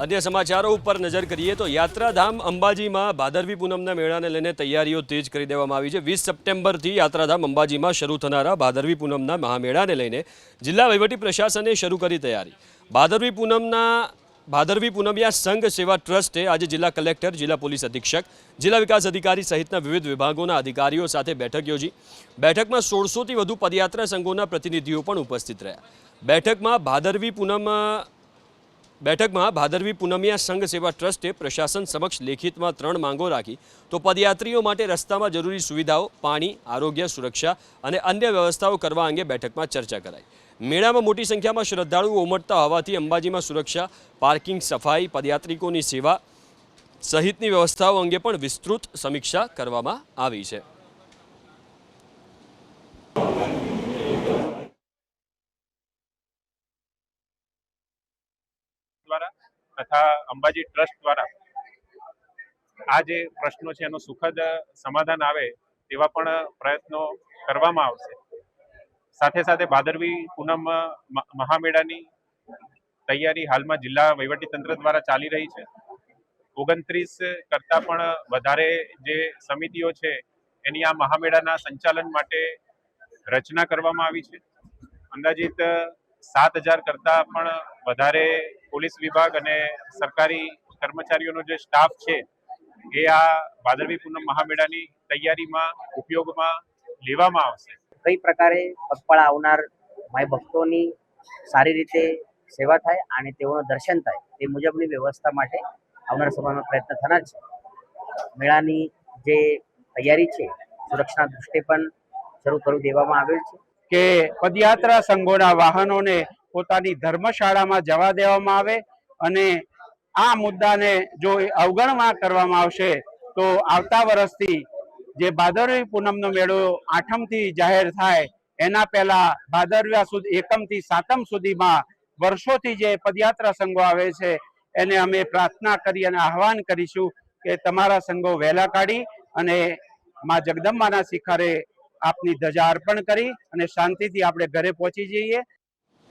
अन्य समाचारों पर नजर करिए तो यात्राधाम अंबाजी में भादरवी पूनमना मेळाने लईने तैयारीओ तेज करी देवामां आवी छे। 20 सप्टेम्बरथी यात्राधाम अंबाजी में शरू थनारा भादरवी पूनमना महामेळाने लईने जिल्ला वहीवटी प्रशासने शरू करी तैयारी। भादरवी पूनमिया संघ सेवा ट्रस्टे आज जिला कलेक्टर, जिला पोलीस अधीक्षक, जिला विकास अधिकारी सहित विविध विभागों अधिकारीओ साथे बैठक योजी। बैठक में 1600 थी वधु पदयात्रा संघों प्रतिनिधिओ पण उपस्थित रह्या। बैठक में भादरवी पूनमिया संघ सेवा ट्रस्टे प्रशासन समक्ष लेखित में 3 मांगों राखी तो पदयात्रीओ माटे रस्ता में जरूरी सुविधाओं, पानी, आरोग्य, सुरक्षा और अन्य व्यवस्थाओं करवा अंगे बैठक में चर्चा कराई। मेळा में मोटी संख्या में श्रद्धालुओ उमटता होवाथी अंबाजी में सुरक्षा, पार्किंग, सफाई, पदयात्रिकों की सेवा सहितनी व्यवस्थाओं अंगे पण विस्तृत समीक्षा करवामां आवी छे। तथा अंबाजी ट्रस्ट द्वारा आज प्रश्नों है सुखद समाधान आवे तेवा पण प्रयत्नों करवामां आवशे। साथे साथे भादरवी पूनम महामेळानी तैयारी हाल में जिला वहीवटी तंत्र द्वारा चाली रही है। 29 करता पण वधारे जे समितिओ छे एनी आ महामेळाना संचालन माटे रचना करवामां आवी छे। अंदाजित 7000 करता पण वधारे पोलीस विभाग अने सरकारी कर्मचारीओनो जे स्टाफ छे ए आ भादरवी पूनम महामेळानी तैयारीमां उपयोगमां लेवामां आवशे। कई प्रकारे पगपाळा आवनार माय भक्तोनी सारी रीते सेवा थाय आणि तेओनुं दर्शन थाय ते मुजबनी व्यवस्था माटे आवनार समयमां प्रयत्न थनार छे। मेळानी जे तैयारी छे सुरक्षाना दृष्टिए पण शरू करी देवामां आवेल छे के पदयात्रा संघोना वाहनोने पोतानी धर्मशाळामां जवा देवामां आवे अने आ मुद्दाने जो अवगणना करवामां आवशे तो आवता वर्षथी जे भादरवी पूनमनो मेळो 8 थी जाहेर थाय एना पहेला भादरवा सुधी 1 थी 7 सुधीमां वर्षोथी जे पदयात्रा संघो आवे छे एने अमे प्रार्थना करी अने आह्वान करीशुं के तमारा संघो वहेला काढी अने मां जगदंबाना शिखरे आपनी धजा अर्पण करी अने शांतिथी आपणे घरे पहोंची जईए।